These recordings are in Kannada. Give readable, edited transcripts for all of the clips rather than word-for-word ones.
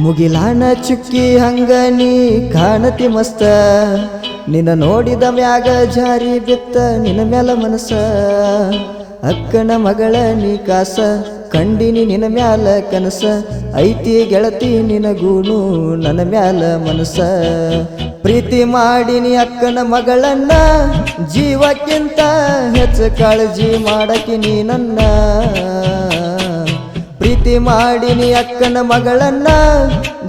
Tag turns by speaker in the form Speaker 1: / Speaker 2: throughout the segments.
Speaker 1: ಮುಗಿಲಾನ ಚುಕ್ಕಿ ಹಂಗ ನೀ ಕಾಣತಿ ಮಸ್ತ ನಿನ್ನ ನೋಡಿದ ಮ್ಯಾಗ ಜಾರಿ ಬಿತ್ತ ನಿನ್ನ ಮ್ಯಾಲ ಮನಸ ಅಕ್ಕನ ಮಗಳ ನೀ ಕಾಸ ಕಂಡಿನಿ ನಿನ್ನ ಮ್ಯಾಲ ಕನಸ ಐತಿ ಗೆಳತಿ ನಿನಗೂನು ನನ್ನ ಮ್ಯಾಲ ಮನಸ ಪ್ರೀತಿ ಮಾಡಿನಿ ಅಕ್ಕನ ಮಗಳನ್ನ ಜೀವಕ್ಕಿಂತ ಹೆಚ್ಚು ಕಾಳಜಿ ಮಾಡಕಿ ನೀ ನನ್ನ ಪ್ರೀತಿ ಮಾಡಿನಿ ಅಕ್ಕನ ಮಗಳನ್ನ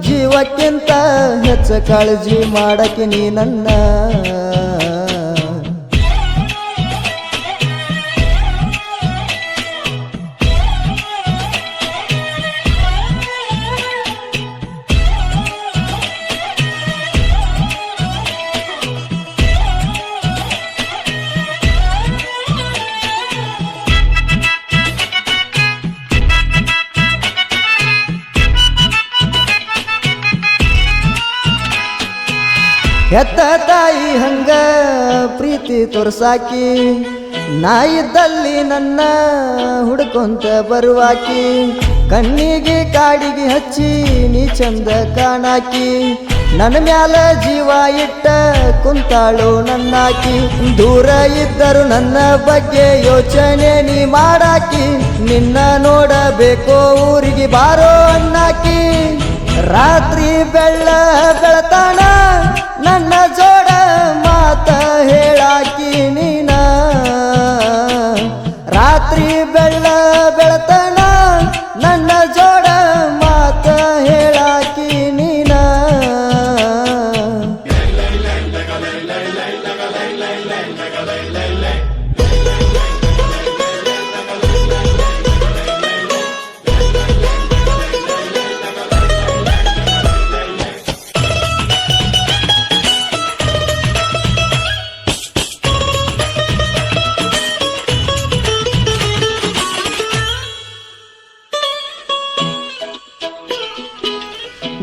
Speaker 1: ಜೀವಕ್ಕಿಂತ ಹೆಚ್ಚು ಕಾಳಜಿ ಮಾಡಕಿ ನೀ ನನ್ನ ಹೆತ್ತ ತಾಯಿ ಹಂಗ ಪ್ರೀತಿ ತೋರ್ಸಾಕಿ ನಾ ಇದ್ದಲ್ಲಿ ನನ್ನ ಹುಡ್ಕೊಂತ ಬರುವಾಕಿ ಕಣ್ಣಿಗೆ ಕಾಡಿಗೆ ಹಚ್ಚಿ ನೀ ಚಂದ ಕಾಣಾಕಿ ನನ್ನ ಮ್ಯಾಲ ಜೀವ ಇಟ್ಟ ಕುಂತಾಳು ನನ್ನಾಕಿ ದೂರ ಇದ್ದರು ನನ್ನ ಬಗ್ಗೆ ಯೋಚನೆ ನೀ ಮಾಡಾಕಿ ನಿನ್ನ ನೋಡಬೇಕೋ ಊರಿಗೆ ಬಾರೋ ಅನ್ನಾಕಿ ರಾತ್ರಿ ಬೆಳತಾಣ ನನ್ನ ಜೋಡ ಮಾತ ಹೇಳಾಕಿ ನೀನ ರಾತ್ರಿ ಬೆಳತಾಣ ನನ್ನ ಜೋಡ ಮಾತ ಹೇಳಾಕಿ ನೀನ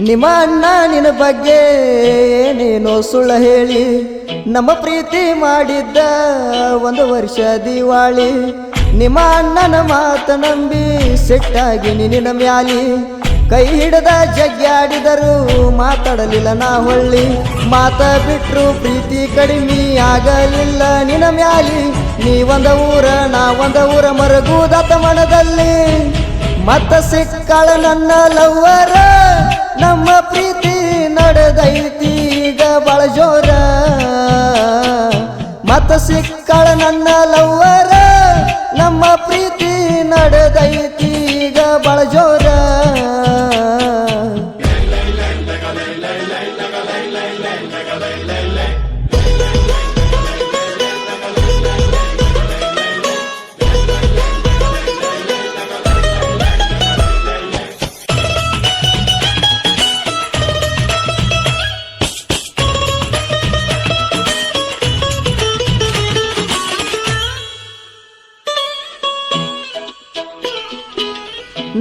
Speaker 1: ನಿಮ್ಮ ಅಣ್ಣ ನಿನ್ನ ಬಗ್ಗೆ ಏನೇನೋ ಸುಳ್ಳ ಹೇಳಿ ನಮ್ಮ ಪ್ರೀತಿ ಮಾಡಿದ್ದ 1 ವರ್ಷ ದಿವಾಳಿ ನಿಮ್ಮ ಅಣ್ಣನ ಮಾತ ನಂಬಿ ಸಿಟ್ಟಾಗಿ ನಿನ್ನ ಮ್ಯಾಲಿ ಕೈ ಹಿಡದ ಜಗ್ಗಾಡಿದರು ಮಾತಾಡಲಿಲ್ಲ ನಾ ಹೊಳ್ಳಿ ಮಾತ ಬಿಟ್ರು ಪ್ರೀತಿ ಕಡಿಮೆ ಆಗಲಿಲ್ಲ ನಿನ್ನ ಮ್ಯಾಲಿ ನೀ ಒಂದ ಊರ ನಾ ಒಂದ ಊರ ಮರಗುದಾತ ಮನದಲ್ಲಿ ಮತ್ತ ಸಿಕ್ಕಾಳ ನನ್ನ ಲವ್ವರ ನಮ್ಮ ಪ್ರೀತಿ ನಡೆದೈತಿ ಈಗ ಬಾಳ ಜೋರ ಮತ್ತ ಸಿಕ್ಕಾಳ ನನ್ನ ಲವ್ವರ ನಮ್ಮ ಪ್ರೀತಿ ನಡೆದೈತಿ ಈಗ ಬಾಳ ಜೋರ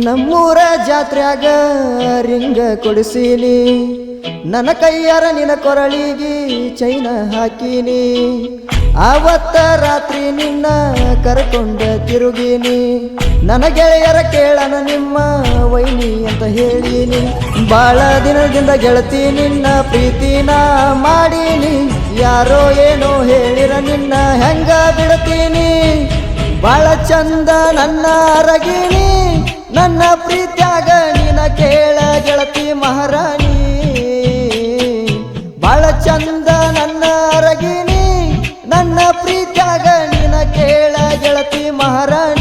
Speaker 1: ನಮ್ಮೂರ ಜಾತ್ರ್ಯಾಗ ರಿಂಗ ಕೊಡಿಸೀನಿ ನನ್ನ ಕೈಯಾರ ನಿನ್ನ ಕೊರಳಿಗೆ ಚೈನ ಹಾಕೀನಿ ಆವತ್ತ ರಾತ್ರಿ ನಿನ್ನ ಕರ್ಕೊಂಡ ತಿರುಗೀನಿ ನನ್ನ ಗೆಳೆಯರ ಕೇಳನ ನಿಮ್ಮ ವೈನಿ ಅಂತ ಹೇಳೀನಿ ಬಾಳ ದಿನದಿಂದ ಗೆಳತಿ ನಿನ್ನ ಪ್ರೀತಿನ ಮಾಡೀನಿ ಯಾರೋ ಏನೋ ಹೇಳಿರ ನಿನ್ನ ಹೆಂಗ ಬಿಡ್ತೀನಿ ಬಾಳ ಚಂದ ನನ್ನ ಅರಗಿಣಿ ನನ್ನ ಪ್ರೀತ್ಯಾಗ ನೀನ ಕೇಳ ಗೆಳತಿ ಮಹಾರಾಣಿ ಬಾಳ ಚಂದ ನನ್ನ ಅರಗಿಣಿ ನನ್ನ ಪ್ರೀತ್ಯಾಗ ನೀನ ಕೇಳ ಗೆಳತಿ ಮಹಾರಾಣಿ